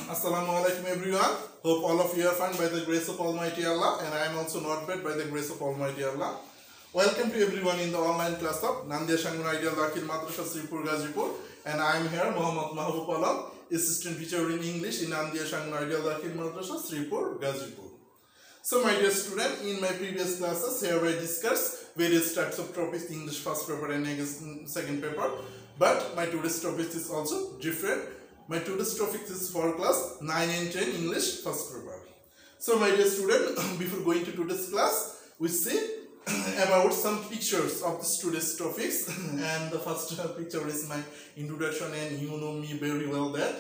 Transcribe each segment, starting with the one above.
Assalamualaikum everyone. Hope all of you are fine by the grace of Almighty Allah, and I am also not bad by the grace of Almighty Allah. Welcome to everyone in the online class of Nandia Sangun Dakhil Madrasah Sripur Gazipur, and I am here Mahbub, assistant teacher in English in Nandia Sangun Dakhil Madrasah Sripur Gazipur. So my dear student, in my previous classes here I discussed various types of topics, English first paper and second paper, but my today's topic is also different. My today's topic is for class 9 and 10 English first paper. So my dear student, before going to today's class, we see about some pictures of the today's topics, and the first picture is my introduction, and you know me very well that,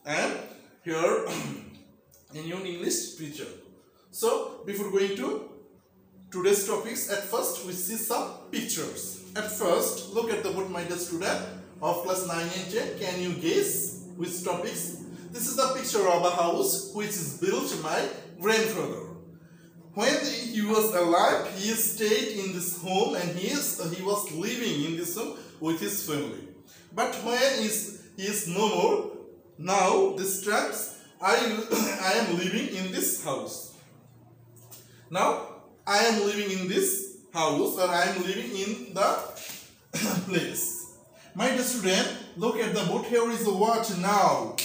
and here a new English picture. So before going to today's topics, at first we see some pictures. At first, look at the board, my dear student of class 9 and 10. Can you guess which topics? This is the picture of a house which is built by my grandfather. When he was alive, he stayed in this home, and he was living in this home with his family. But when he is no more, now this times I am living in this house. Now I am living in this house, or I am living in the place. My dear student, look at the board. Here is the what now.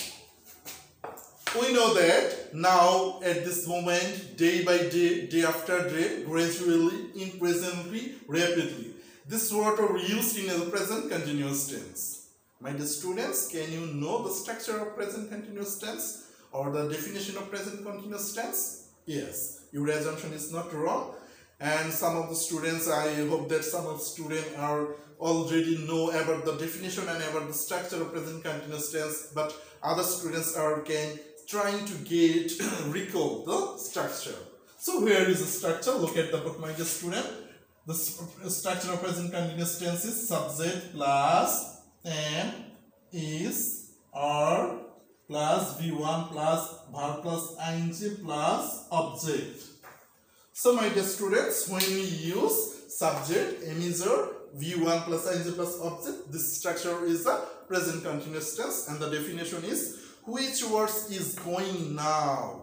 We know that now at this moment, day by day, day after day, gradually, presently, rapidly. This word are used in the present continuous tense. My dear students, can you know the structure of present continuous tense or the definition of present continuous tense? Yes, your assumption is not wrong. And some of the students, I hope that some of the students are already know about the definition and about the structure of present continuous tense, but other students are trying to recall the structure. So here is the structure. Look at the book, my dear student. The structure of present continuous tense is subject plus am, is, are plus V1 plus verb plus ing plus object. So my dear students, when we use subject, am, is, are, V1 plus ing plus object, this structure is a present continuous tense, and the definition is which words is going now.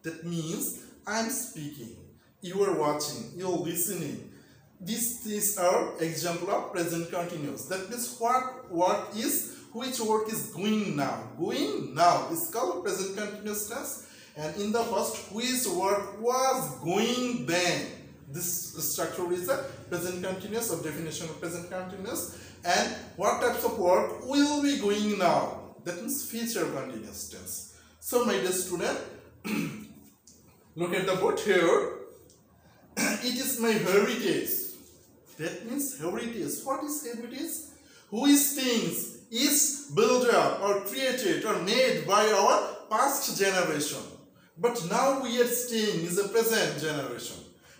That means I am speaking, you are watching, you are listening. These are example of present continuous. That means which word is going now. Going now is called present continuous tense. And in the first, which word was going then. This structure is a present continuous, or definition of present continuous. And what types of word will be going now? That means future continuous tense. So my dear student, look at the board here. It is my heritage. That means heritage. What is heritage? Which things is built up or created or made by our past generation. But now we are staying in the present generation.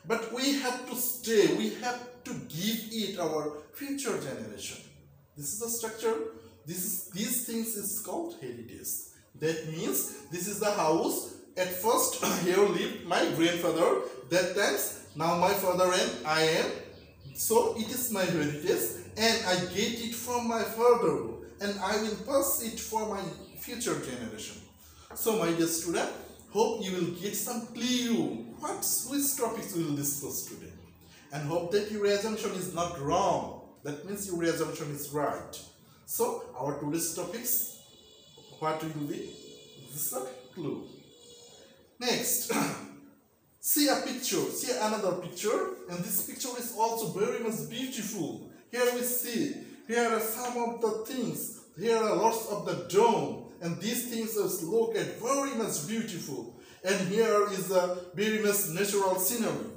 But we have to stay, we have to give it our future generation. This is the structure. These things is called heritage. That means this is the house. At first here lived my grandfather. That times now my father and I am. So it is my heritage, and I get it from my father, and I will pass it for my future generation. So my dear student, hope you will get some clue which topics we will discuss today, and hope that your assumption is not wrong. That means your assumption is right. So our today's topics, what will be? This is a clue. Next, see a picture, see another picture, and this picture is also very much beautiful. Here we see, here are some of the things, here are lots of the dome, and these things look at very much beautiful. And here is a very much natural scenery.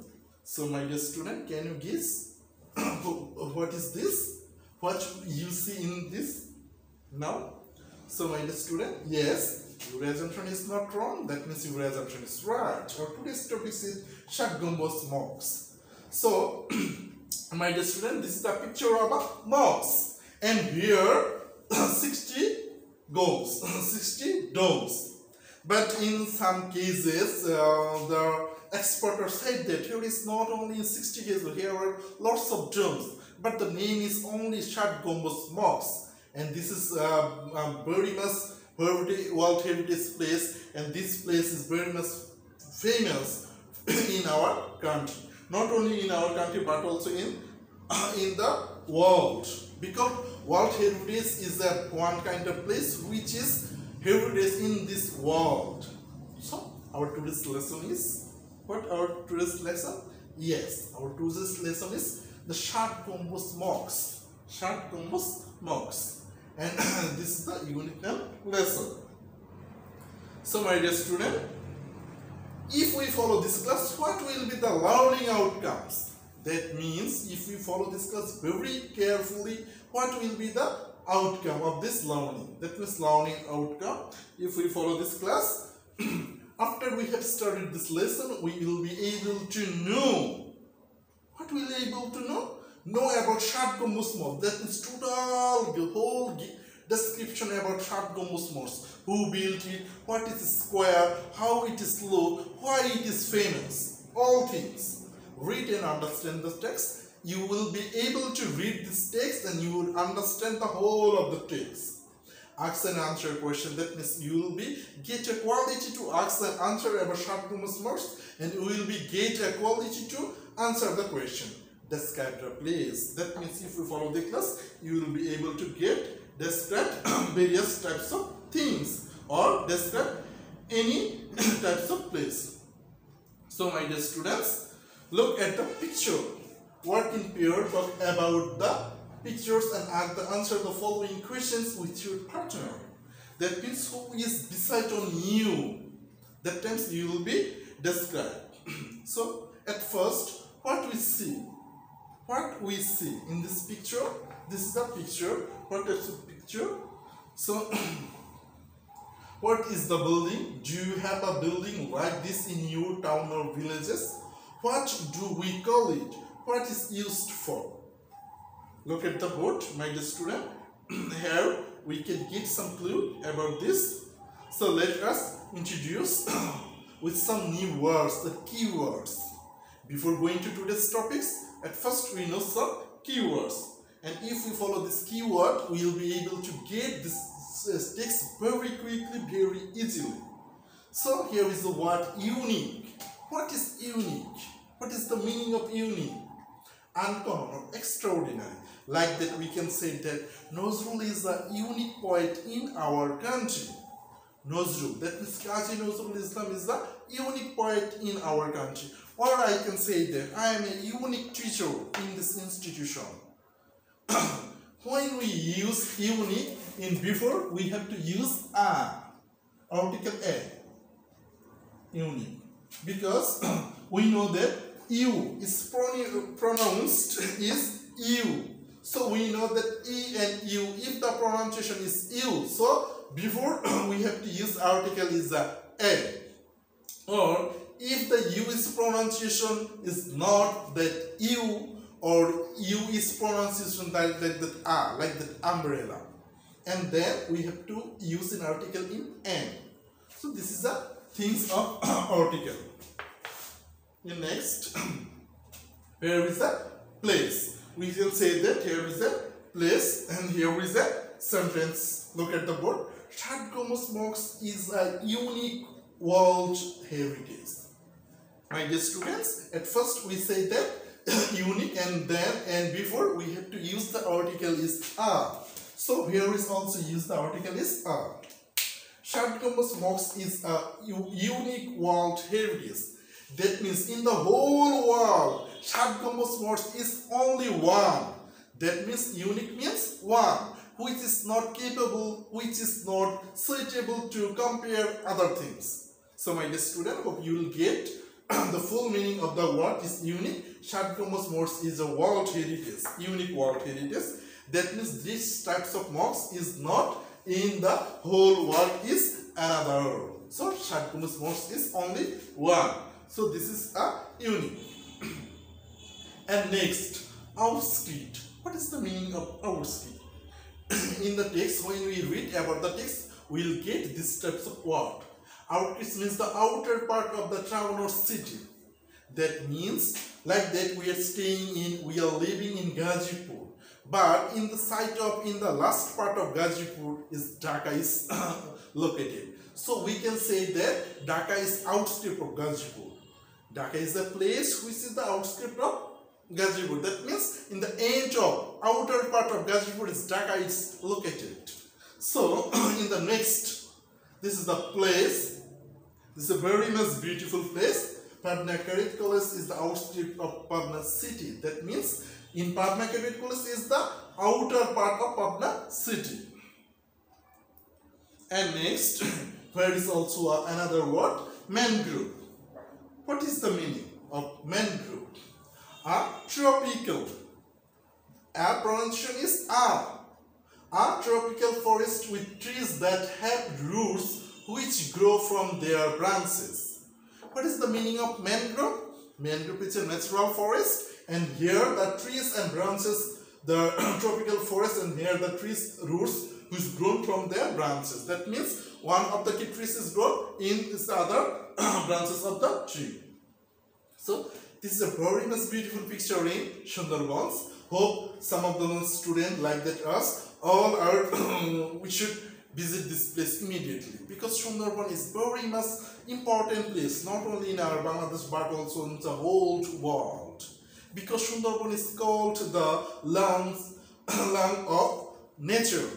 So my dear student, can you guess what is this? What you see in this now? So my dear student, yes, your assumption is not wrong. That means your assumption is right. Our today's topic is Shat Gambuj Mosque. So my dear student, this is the picture of a mosque, and here 60 domes. But in some cases, the experts said that here is not only 60 cases, here are lots of domes, but the name is only Shat Gambuj Mosque, and this is very much World Heritage Place, and this place is very much famous in our country. Not only in our country but also in the world, because World Heritage is a one kind of place which is heritage in this world. So our today's lesson is what? Our today's lesson? Yes, our today's lesson is the Shat Gambuj Mosque. Shat Gambuj Mosque, and this is the unique lesson. So my dear student, if we follow this class, what will be the learning outcomes? That means if we follow this class very carefully, what will be the outcome of this learning? That means learning outcome. If we follow this class, after we have started this lesson, we will be able to know. What will we be able to know? Know about Shat Gambuj Mosque. That means total, the whole description about Shat Gambuj Mosque. Who built it, what is the square, how it is look, why it is famous. All things. Read and understand the text. You will be able to read this text and you will understand the whole of the text. Ask and answer question. That means you will be get a quality to ask and answer about Shat Gambuj Mosque, and you will be get a quality to answer the question. Describe the place. That means if you follow the class, you will be able to get describe various types of things or describe any types of place. So my dear students, look at the picture. Work in pair, talk about the pictures and answer the following questions with your partner. That means who is beside on you. That times you will be described. So at first, what we see? What we see in this picture? This is the picture. What is the picture? So what is the building? Do you have a building like this in your town or villages? What do we call it? What is used for? Look at the board, my dear student. Here we can get some clue about this. So let us introduce with some new words, the keywords. Before going to today's topics, at first we know some keywords. And if we follow this keyword, we will be able to get this text very quickly, very easily. So here is the word unique. What is unique? What is the meaning of unique? Uncommon or extraordinary. Like that we can say that Nazrul is a unique poet in our country. Nazrul, that means Qazi Nazrul Islam is the unique poet in our country. Or I can say that I am a unique teacher in this institution. When we use unique in before, we have to use a, article a, unique, because we know that U is pronounced is U. So we know that E and U, if the pronunciation is U, so before we have to use article is a. Or if the U is pronunciation is not that U, or U is pronunciation like that A, like that umbrella, and then we have to use an article in N. So this is the things of article. And next, here is a place. We will say that here is a place and here is a sentence. Look at the board. Shat Gambuj Mosque is a unique world heritage. My dear students, at first we say that unique, and then and before we have to use the article is a. So here is also use the article is a. Shat Gambuj Mosque is a unique world heritage. That means in the whole world, Shat Gambuj Mosque is only one. That means unique means one, which is not capable, which is not suitable to compare other things. So my dear student, hope you will get the full meaning of the word is unique. Shat Gambuj Mosque is a world heritage, unique world heritage. That means these types of mosques is not in the whole world, is another. So Shat Gambuj Mosque is only one. So this is a unique. And next, our street. What is the meaning of our street? In the text, when we read about the text, we will get these types of word. Outskirts means the outer part of the town or city. That means like that we are living in Gazipur. But in the last part of Gazipur is Dhaka, is located. So we can say that Dhaka is outskirts of Gazipur. Dhaka is a place which is the outskirts of Gazipur. That means in the end of outer part of Gazipur is Dhaka is located. So in the next, this is the place. This is a very much beautiful place. Patna Cadet College is the outskirts of Patna city. That means in Patna Cadet College is the outer part of Patna city. And next, there is also another word, mangrove. What is the meaning of mangrove? A tropical. A pronunciation is A. A tropical forest with trees that have roots which grow from their branches. What is the meaning of mangrove? Mangrove is a natural forest, and here the trees and branches, the tropical forest, and here the trees roots which grown from their branches. That means one of the key trees is grown in the other branches of the tree. So this is a very much beautiful picture in Sundarbans. Hope some of the students like that us all are we should visit this place immediately, because Sundarban is very much important place, not only in our Bangladesh but also in the whole world, because Sundarban is called the lung of nature.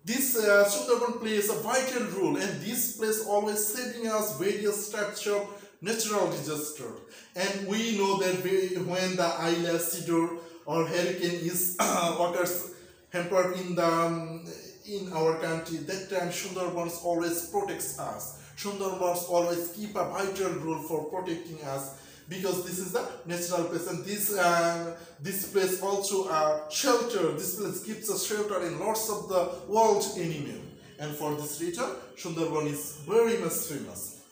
This Sundarban plays a vital role, and this place always saving us various types of natural disaster. And we know that when the Aila, Sidor or hurricane is occurs hampered in our country, that time Sundarbans always protects us. Sundarbans always keep a vital role for protecting us, because this is the natural place, and this place also a shelter. This place gives us shelter in lots of the world enemy, and for this reason Sundarban is very much famous.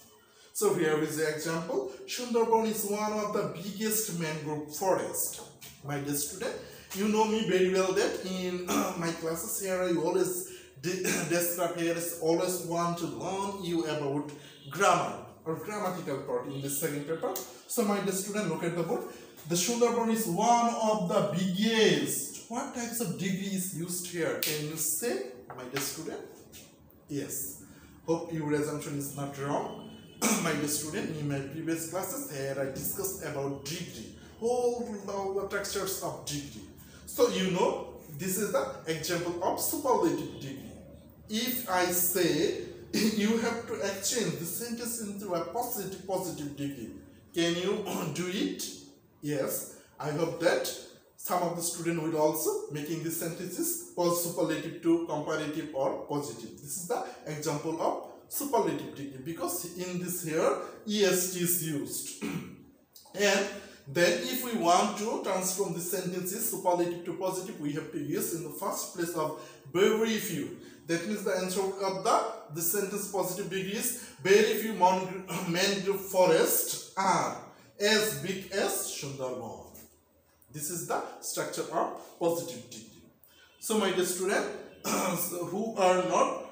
So here is the example. Sundarban is one of the biggest mangrove forest. My dear student, you know me very well that in my classes here I always describe here is always want to learn you about grammar or grammatical part in this second paper. So my dear student, look at the board. The Sundarban is one of the biggest. What types of degree is used here? Can you say, my dear student? Yes. Hope your assumption is not wrong. My dear student, in my previous classes here I discussed about degree, all the textures of degree. So you know this is the example of superlative degree. If I say you have to exchange the sentence into a positive degree, can you do it? Yes. I hope that some of the students will also making these sentences superlative to comparative or positive. This is the example of superlative degree, because in this here est is used. And then if we want to transform the sentences superlative to positive, we have to use in the first place of very few. That means the answer of the sentence positive degree is very few mangrove forests are as big as Sundarban. This is the structure of positive degree. So my dear student, who are not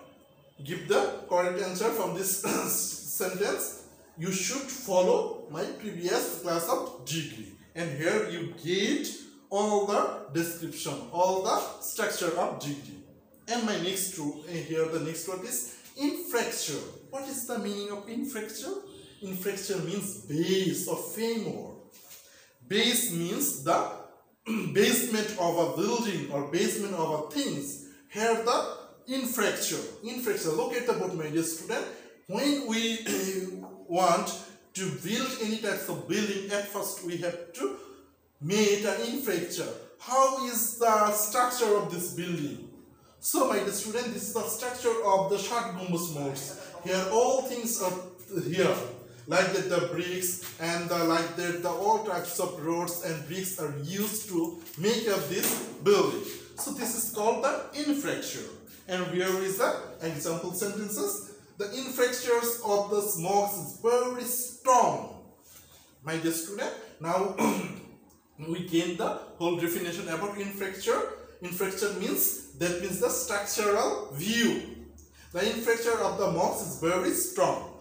give the correct answer from this sentence, you should follow my previous class of degree, and here you get all the description, all the structure of degree. And my next here the next word is infrastructure. What is the meaning of infrastructure? Infrastructure means base or femur. Base means the basement of a building or basement of a things. Here the infrastructure. Look at the board, my dear student. When we want to build any types of building, at first we have to make an infrastructure. How is the structure of this building? So my dear student, this is the structure of the Shat Gambuj Mosque. Here all things are here, like that the bricks and like that the all types of roads and bricks are used to make up this building. So this is called the infrastructure. And here is the example sentences. The infrastructures of the mosque is very strong. My dear student, now we gain the whole definition about infrastructure. Infrastructure means the structural view. The infrastructure of the mosque is very strong.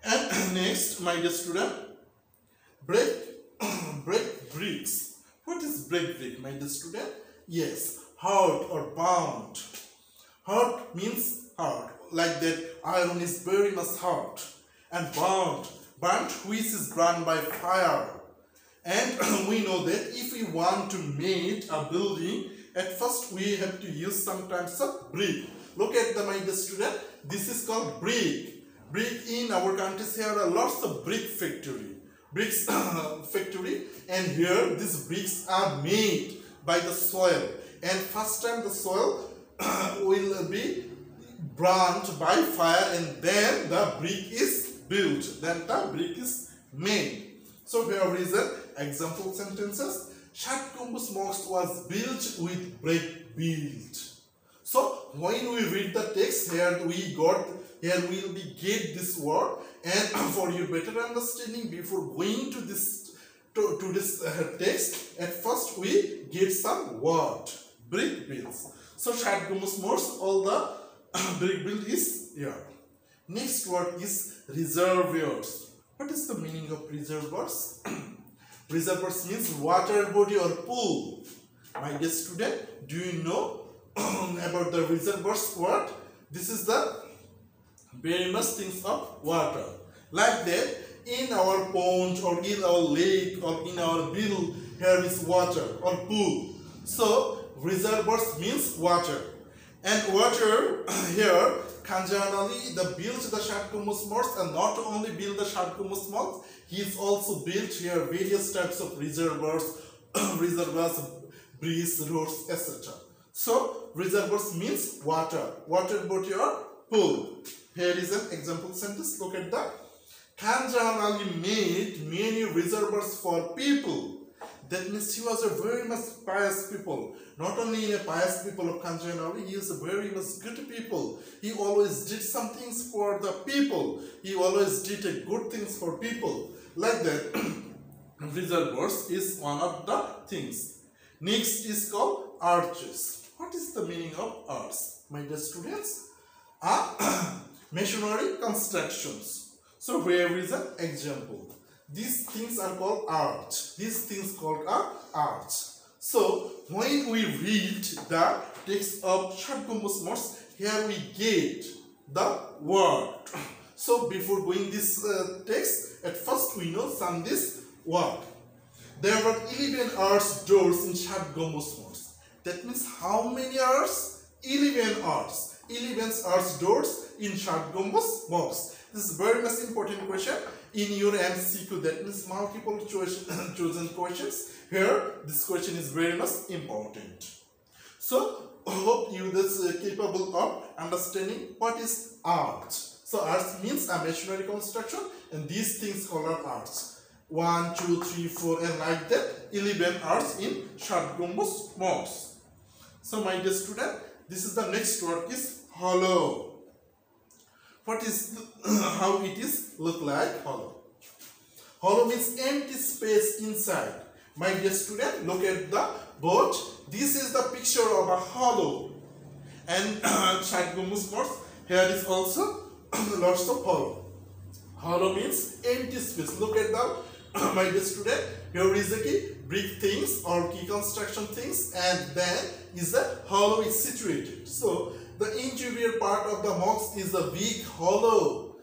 And next, my dear student, break bricks. What is break brick, my dear student? Yes, hard or bound. Hard means hard. like that iron is very much hot and burnt which is burned by fire. And we know that if we want to make a building, at first we have to use some types of brick. Look at the, my dear student, this is called brick. Brick in our countries, here are lots of brick bricks factory, and here these bricks are made by the soil, and first time the soil will be burnt by fire, and then the brick is built, then the brick is made. So here is an example sentences. Shat Gambuj Mosque was built with brick built. So when we read the text, here we will be get this word, and for your better understanding, before going to this text, at first we get some word brick builds. So Shat Gambuj Mosque, all the brick build is here. Next word is reservoirs. What is the meaning of reservoirs? Reservoirs means water body or pool. My dear student, do you know about the reservoirs word? This is the very much things of water. Like that, in our pond or in our lake or in our bill, here is water or pool. So reservoirs means water. And water here, Khanjan Ali, the built the Shat Gambuj Mosque, and not only built the Shat Gambuj Mosque, he is also built here various types of reservoirs, bridges, roads, etc. So reservoirs means water body or pool. Here is an example sentence. Look at that. Khanjan Ali made many reservoirs for people. That means he was a very much pious people. Not only a pious people of Khanjan Ali, he is a very much good people. He always did some things for the people. He always did a good things for people. Like that, reservoirs is one of the things. Next is called arches. What is the meaning of arches, my dear students? Masonry constructions. So here is an example. These things are called arch. These things called arch. So when we read the text of Shat Gambuj Mosque, here we get the word. So before going this text, at first we know some this word. There were 11 arch doors in Shat Gambuj Mosque. That means how many arches? 11 arches. 11 arch doors in Shat Gambuj Mosque. This is very much important question in your MCQ. That means multiple chosen questions. Here, this question is very much important. So, hope you are capable of understanding what is arch. So, arch means a masonry construction, and these things called arch. 1, 2, 3, 4, and like that, 11 arch in Shat Gambuj Mosque. So, my dear student, this is the next word is hollow. What is how it is look like? Hollow. Hollow means empty space inside. My dear student, look at the board. This is the picture of a hollow. And Shat Gambuj Mosque, here is also lots of hollow. Hollow means empty space. Look at the my dear student. Here is the key brick things or key construction things, and then is the hollow is situated. So the interior part of the mosque is a big hollow.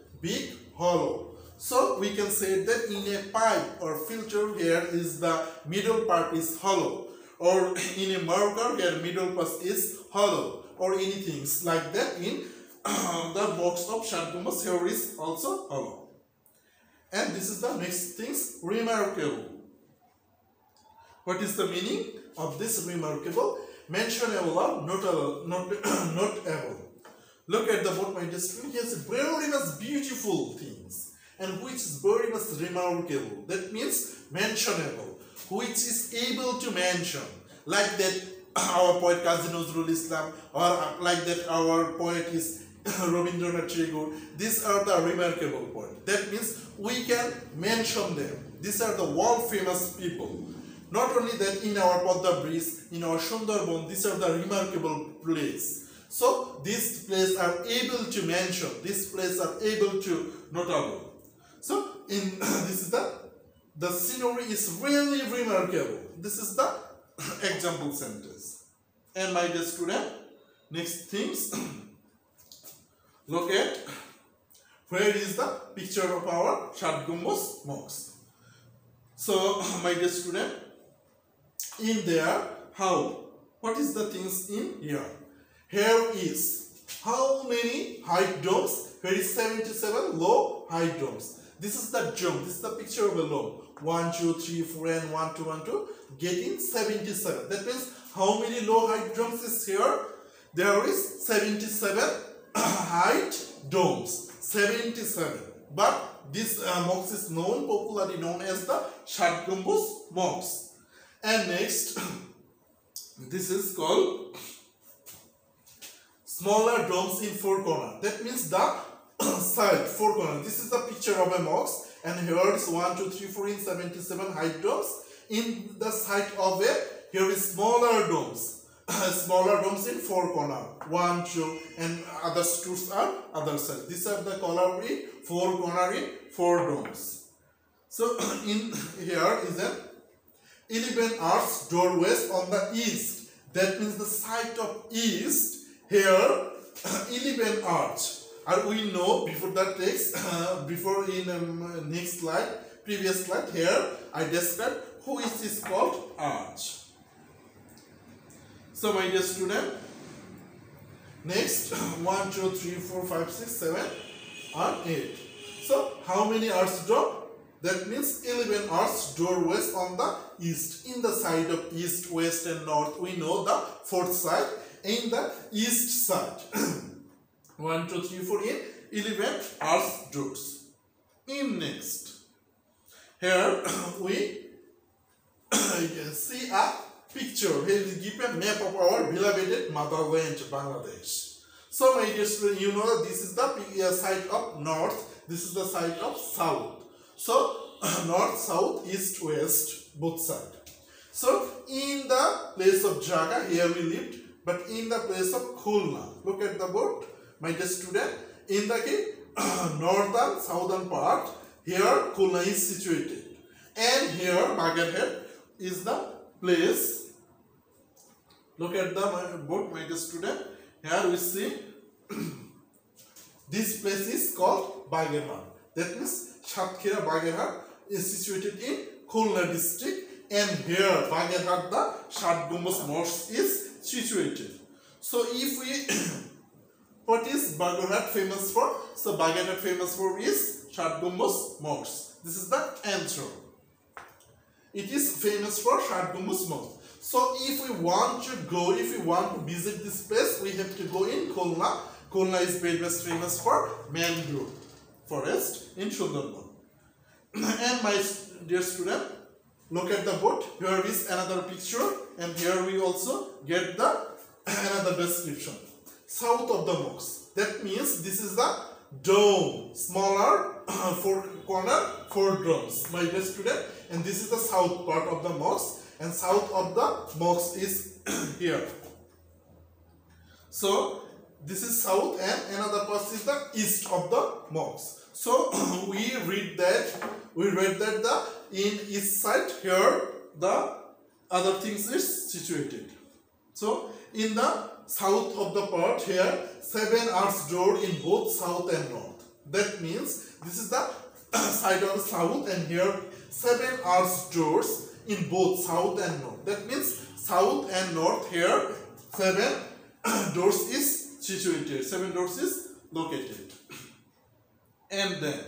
So we can say that in a pipe or filter, here is the middle part is hollow, or in a mortar, here middle part is hollow, or anything like that. In the box of Shat Gambuj, here is also hollow. And this is the next things, remarkable. What is the meaning of this remarkable? Mentionable or notable. Look at the board, my dear student. He has very much beautiful things, and which is very much remarkable. That means mentionable, which is able to mention. Like that, our poet Kazi Nazrul Islam, or like that, our poet is Rabindranath Tagore. These are the remarkable poets. That means we can mention them. These are the world famous people. Not only that, in our Padma Bridge, in our Sundarban, these are the remarkable places. So these places are able to mention. These places are able to notable. So in this is the scenery is really remarkable. This is the example sentence. And my dear student, next things. look at where is the picture of our Shat Gambuj Mosque. So, my dear student, in there, what is the things in here? Here is how many height domes? Here is 77 low height domes. This is the dome. This is the picture of a dome. 1, 2, 3, 4, and 1, 2, 1, 2. Getting 77. That means how many low height domes is here? There is 77 height domes. 77. But this mosque is popularly known as the Shat Gambuj Mosque. And next, this is called smaller domes in 4 corners. That means the side 4 corners. This is the picture of a mosque, and here is 1, 2, 3, 4 in 77 height domes. In the side of it, here is smaller domes. Smaller domes in 4 corners. 1, 2, and other two are other side. These are the color in 4 corners in 4 domes. So in here is an 11 arch doorways on the east. That means the side of east. Here 11 arch. And we know before that text, before in next slide, previous slide, here I described who is this called arch. So my dear student, next 1, 2, 3, 4, 5, 6, 7 and 8. So how many arch door? That means 11 arch doorways on the east. In the side of east, west and north, we know the fourth side. In the east side, 1, 2, 3, 4 in 11 arch doors. In next, here we see a picture. Here we give a map of our beloved motherland, Bangladesh. So my dear student, you know that this is the side of north. This is the side of south. So north, south, east, west, both sides. So in the place of Jaga, here we lived. But in the place of Khulna, look at the board, my dear student. In the northern, southern part, here Khulna is situated. And here Bagarhat is the place. Look at the board, my dear student. Here we see this place is called Bagarhat. That means Shatkhira Bagarhat is situated in Khulna district. And here Bagarhat, the Shat Gambuj Mosque is situated. So if we what is Bagarhat famous for? So Bagarhat famous for is Shat Gambuj Mosque. This is the answer. It is famous for Shat Gambuj Mosque. So if we want to go, if we want to visit this place, we have to go in Khulna. Khulna is very much famous for mangrove forest in Sundarban. And my dear student, look at the board. Here is another picture, and here we also get the another description. South of the mosque. That means this is the dome, smaller 4 corner, 4 domes, my dear student. And this is the south part of the mosque, and south of the mosque is here. So this is south, and another part is the east of the mosque. So we read that the in east side here the other things is situated. So in the south of the part here 7 arch door in both south and north. That means this is the side of the south, and here 7 arch doors in both south and north. That means south and north here 7 doors is situated. 7 doors is located. And then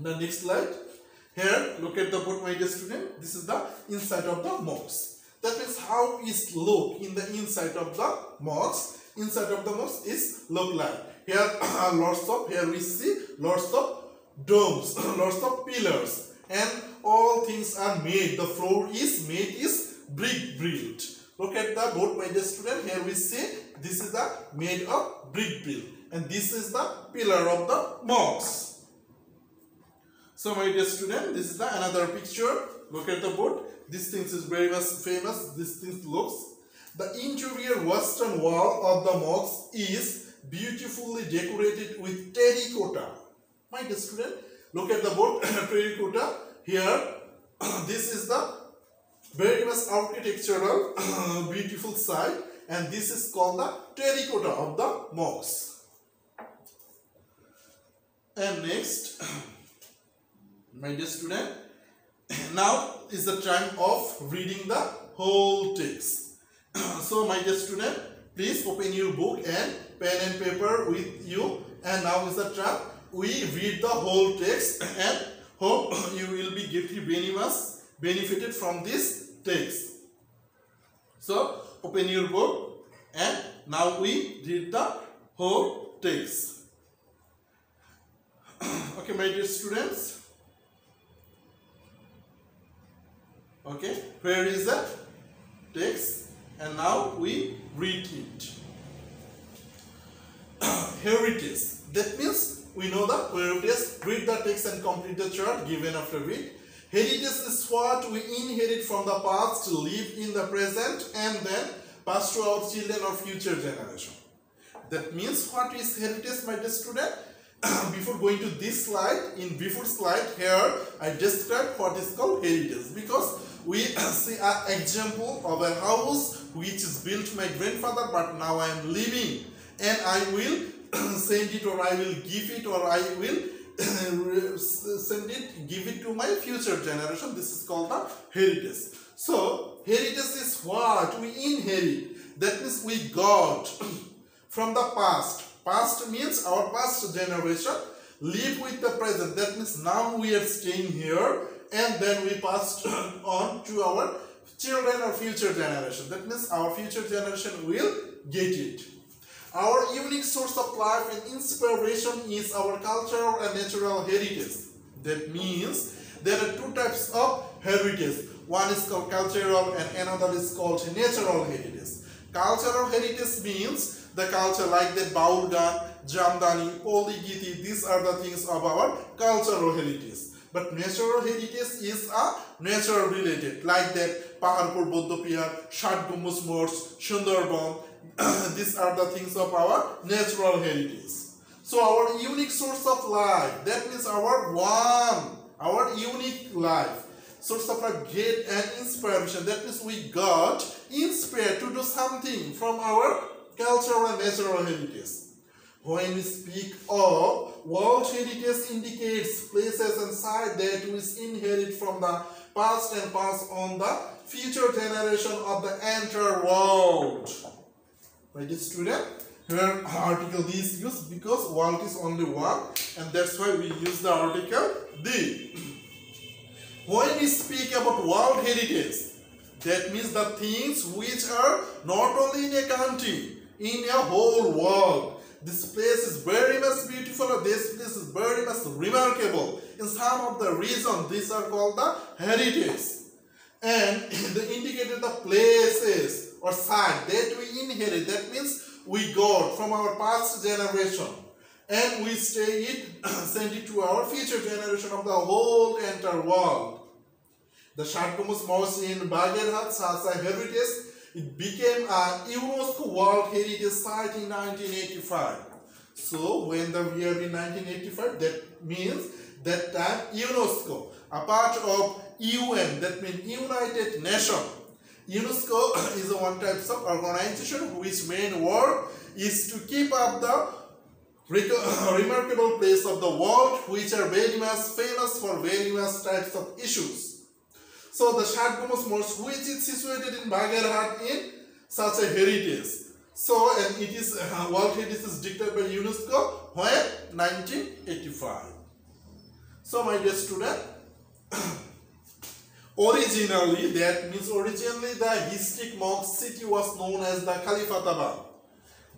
the next slide. Here, look at the board, my dear student. This is the inside of the mosque. That means how is look in the inside of the mosque. Inside of the mosque is look like. Here here we see lots of domes, lots of pillars, and all things are made. The floor is made is brick built. Look at the board, my dear student. Here we see this is the made of brick built, and this is the pillar of the mosque. So my dear student, this is the another picture. Look at the board. This thing is very much famous. This thing looks. The interior western wall of the mosque is beautifully decorated with terracotta. My dear student, look at the board. Terracotta. Here, this is the very much architectural beautiful side, and this is called the terracotta of the mosque. And next, my dear student, now is the time of reading the whole text. So my dear student, please open your book and pen and paper with you, and now is the time we read the whole text, and hope you will be greatly very much benefited from this text. So open your book and now we read the whole text. Okay, my dear students. Okay, where is the text? And now we read it. Heritage. That means we know the heritage. Read the text and complete the chart given after read. Heritage is what we inherit from the past, live in the present, and then pass to our children or future generation. That means what is heritage, my dear student? Before going to this slide, in before slide here, I described what is called heritage, because we see an example of a house which is built my grandfather, but now I am living, and I will send it, or I will give it, or I will give it to my future generation. This is called the heritage. So heritage is what we inherit. That means we got from the past. Past means our past generation live with the present. That means now we are staying here, and then we passed on to our children or future generation. That means our future generation will get it. Our unique source of life and inspiration is our cultural and natural heritage. That means there are two types of heritage. One is called cultural and another is called natural heritage. Cultural heritage means the culture like that Baulgan, Jamdani, Poligiti, these are the things of our cultural heritage. But natural heritage is a nature related, like that Paharpur Bodhopiyar, Shat Gambuj Mosque, Sundarban. These are the things of our natural heritage. So our unique source of life, that means our unique life, source of life, great and inspiration. That means we got inspired to do something from our cultural and natural heritage. When we speak of world heritage, indicates places and sites that we inherit from the past and pass on the future generation of the entire world. My dear student, here article "the" is used because world is only one, and that's why we use the article "the." When we speak about world heritage, that means the things which are not only in a country, in a whole world. This place is very much beautiful, or this place is very much remarkable. In some of the regions, these are called the heritage. And they indicated the places or site that we inherit. That means we got from our past generation, and we send it to our future generation of the whole entire world. The Shat Gambuj Mosque in Bagherhat has a heritage. It became a UNESCO World Heritage Site in 1985. So when the year in 1985, that means that time UNESCO, a part of UN, that means United Nations. UNESCO is a one type of organization which main work is to keep up the remarkable place of the world, which are very much famous for very much types of issues. So the Shat Gambuj Mosque, which is situated in Bagherhat, in such a heritage. So, and it is World Heritage is declared by UNESCO when 1985. So my dear student, originally the historic mosque city was known as the Khalifatabad.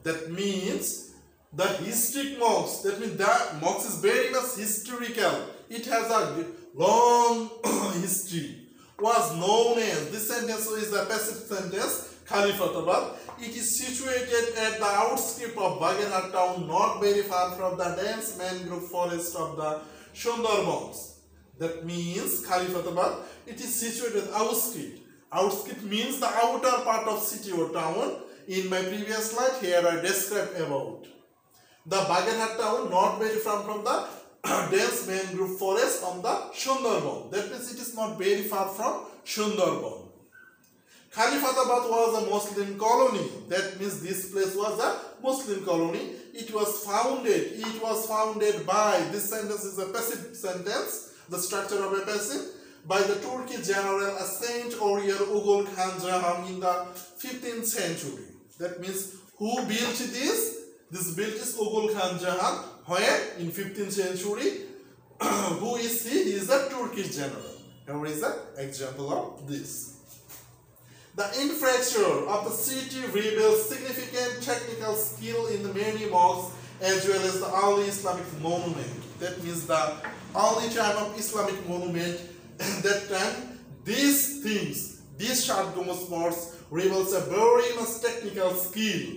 That means the historic mosque, that means the mosque is very much historical. It has a long history. Was known as, this sentence is the passive sentence, Khalifatabad. It is situated at the outskirts of Bagherhat town, not very far from the dense mangrove forest of the Sundarbans. That means Khalifatabad, it is situated outskirts. Outskirts means the outer part of city or town. In my previous slide, here I described about the Bagherhat town, not very far from the dense mangrove forest on the Sundarban. That means it is not very far from Sundarban. Khalifatabad was a Muslim colony. That means this place was a Muslim colony. It was founded by, this sentence is a passive sentence, the structure of a passive, by the Turkish general Saint Warrior Ugol Khan Jahan in the 15th century. That means who built this? This built is Ugol Khan Jahan. Where? In 15th century. Who is he? He is a Turkish general. Here is an example of this. The infrastructure of the city reveals significant technical skill in the many mosques as well as the early Islamic monument. That means the early time of Islamic monument. At that time, these things, these Shat Gambuj Mosque reveals a very much technical skill.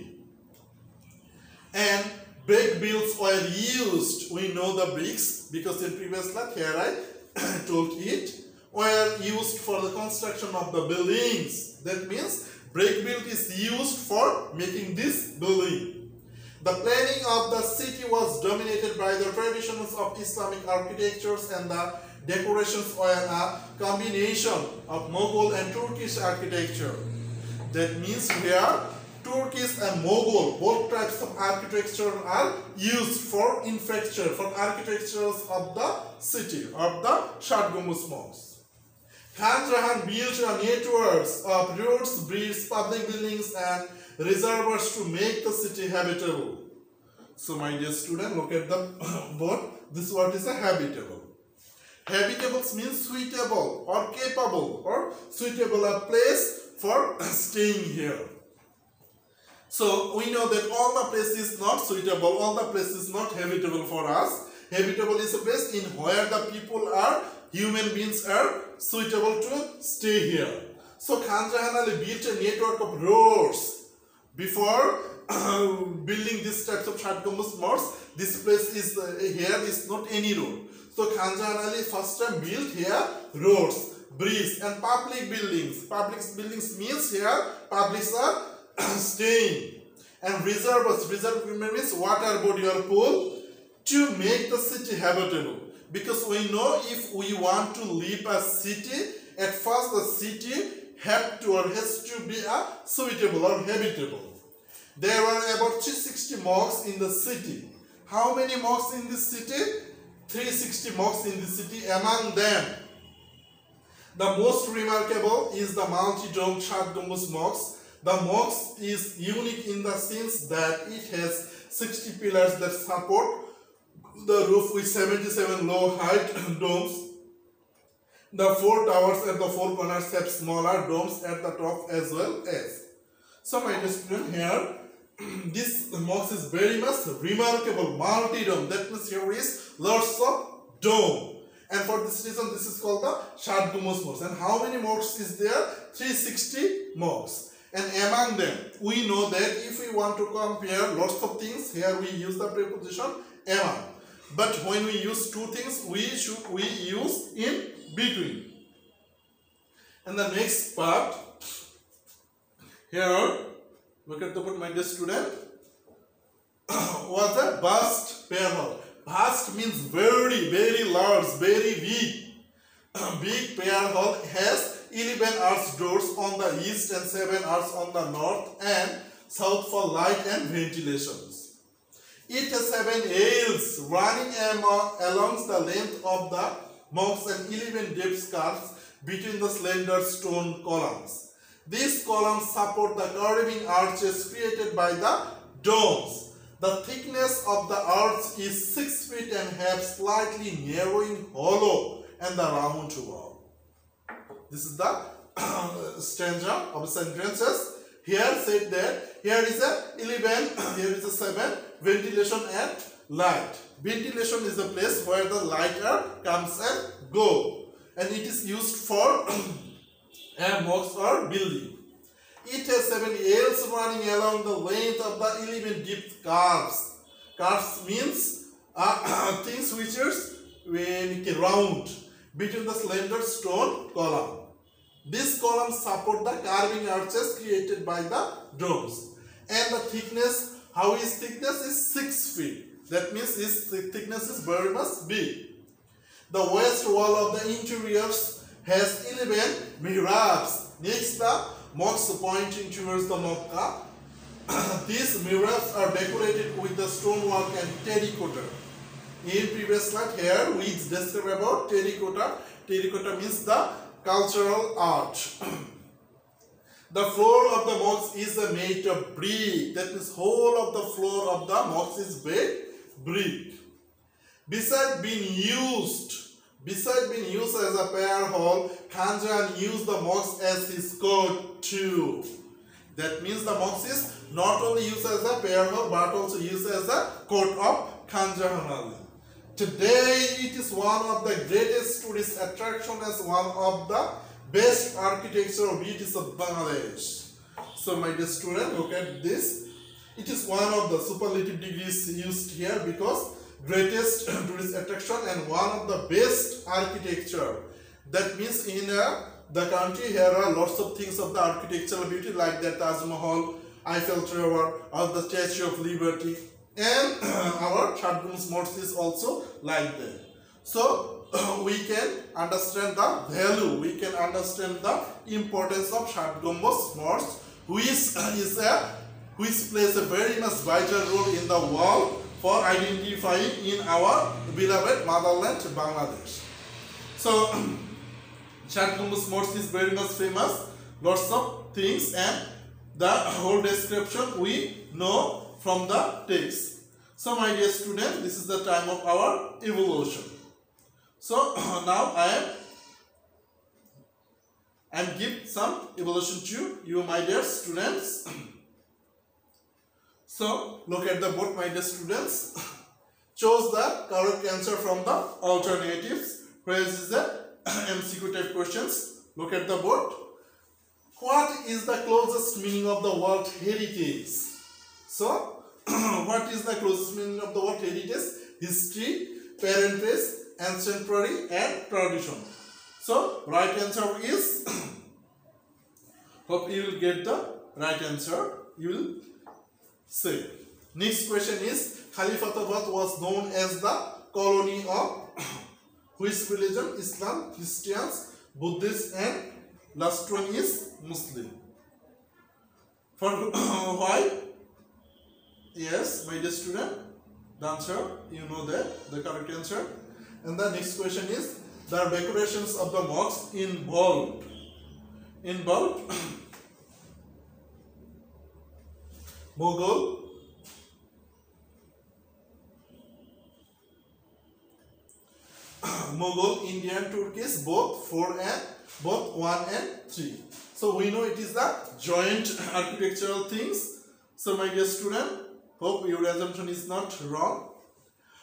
And brick builds were used. We know the bricks because in previous class here I told it, were used for the construction of the buildings. That means brick build is used for making this building. The planning of the city was dominated by the traditions of Islamic architectures, and the decorations were a combination of Mughal and Turkish architecture. That means here Turkish and Mughal, both types of architecture are used for infrastructure, for architectures of the city, of the Shat Gambuj Mosque. Khan Jahan built networks of roads, bridges, public buildings and reservoirs to make the city habitable. So my dear student, look at the board. This word is a habitable. Habitable means suitable or capable or suitable a place for staying here. So we know that all the place is not suitable, all the place is not habitable for us. Habitable is a place in where the people are, human beings are suitable to stay here. So Khan Jahan built a network of roads before building this types of Shat Gambuj Mosque. This place is here is not any road. So Khan Jahan first time built here roads, bridges and public buildings. Public buildings means here publics are staying, and reservoirs. Reservoir means water body or pool to make the city habitable. Because we know if we want to live a city, at first the city has to be suitable or habitable. There were about 360 mosques in the city. How many mosques in this city? 360 mosques in the city. Among them, the most remarkable is the multi-domed Shat Gambuj Mosque. The mosque is unique in the sense that it has 60 pillars that support the roof with 77 low height domes. The 4 towers at the 4 corners have smaller domes at the top as well as. So my dear student, here this mosque is very much remarkable, multi-dome. That means here is lots of dome. And for this reason this is called the Shat Gambuj Mosque. And how many mosques is there? 360 mosques. And among them, we know that if we want to compare lots of things, here we use the preposition among. But when we use two things, we use in between. And the next part, here, look at the book, my dear student, was a vast prayer hall. Vast means very, very large, very big. Big prayer hall has 11 arch doors on the east and 7 arch on the north and south for light and ventilations. It has 7 aisles running along the length of the mosque and 11 depth curves between the slender stone columns. These columns support the curving arches created by the domes. The thickness of the arch is 6 feet and have slightly narrowing hollow and the round wall. This is the stanza of sentences. Here said that here is a 11, here is a 7, ventilation and light. Ventilation is a place where the light air comes and go, and it is used for a mosque or building. It has 7 aisles running along the length of the 11 deep curves. Curves means things which is round between the slender stone column. These columns support the carving arches created by the domes. And the thickness, how is thickness? Is 6 feet. That means this thickness is very much big. The west wall of the interiors has 11 mihrabs. Next, the mosque pointing towards the Makkah. These murals are decorated with the stonework and terracotta. In previous slide here we described about terracotta. Terracotta means the cultural art. The floor of the mosque is made of brick. That means whole of the floor of the mosque is made brick. Besides being used as a prayer hall, Khanjan used the mosque as his court too. That means the mosque is not only used as a prayer hall but also used as a court of Khanjan. Today it is one of the greatest tourist attractions as one of the best architectural beauties of Bangladesh. So my dear student, look at this. It is one of the superlative degrees used here because greatest tourist attraction and one of the best architecture. That means in the country here are lots of things of the architectural beauty like the Taj Mahal, Eiffel Tower, or the Statue of Liberty, and our Shat Gambuj Mosque is also like that. So we can understand the value, we can understand the importance of Shat Gambuj Mosque, which plays a very much vital role in the world for identifying in our beloved motherland Bangladesh. So Shat Gambuj Mosque is very much famous, lots of things, and the whole description we know from the text. So my dear students, this is the time of our evolution. So now I am give some evolution to you my dear students. So look at the board my dear students. Choose the correct answer from the alternatives. Where is the MCQ type questions? Look at the board. What is the closest meaning of the word heritage? So what is the closest meaning of the word heritage? History, parentage, ancestry, and tradition. So right answer is hope you will get the right answer. You will say. Next question is Khalifatabad was known as the colony of which religion? Islam, Christians, Buddhists, and last one is Muslim. For why? Yes, my dear student, the answer you know that the correct answer. And the next question is the decorations of the mosque involved Mughal, Indian, Turkish, both 1 and 3. So we know it is the joint architectural things. So my dear student, hope your assumption is not wrong.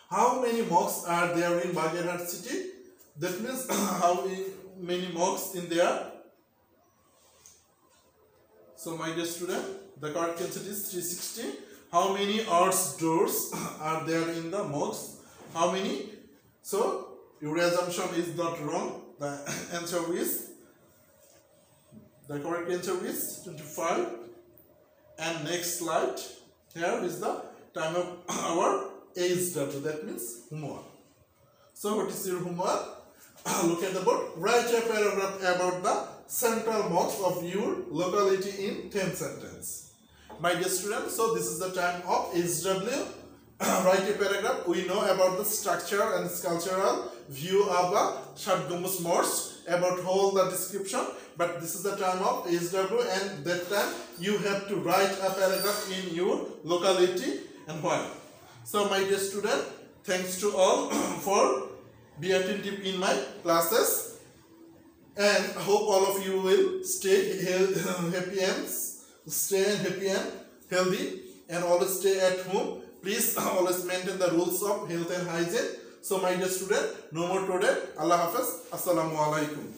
How many mosques are there in Bagherhat city? That means how many mosques in there? So my dear student, the correct answer is 360. How many arch doors are there in the mosque? How many? So your assumption is not wrong. The answer is, the correct answer is 25. And next slide, here is the time of our HW, that means homework. So what is your homework? Look at the board. Write a paragraph about the central mosque of your locality in 10 sentences. My dear students, so this is the time of HW. Write a paragraph. We know about the structure and sculptural view of the Shat Gambuj Mosque, about whole the description, but this is the time of HW, and that time you have to write a paragraph in your locality and why. So my dear student, thanks to all for being attentive in my classes, and hope all of you will stay happy and healthy, and always stay at home. Please always maintain the rules of health and hygiene. So my dear student, no more today. Allah Hafiz. Assalamu alaikum.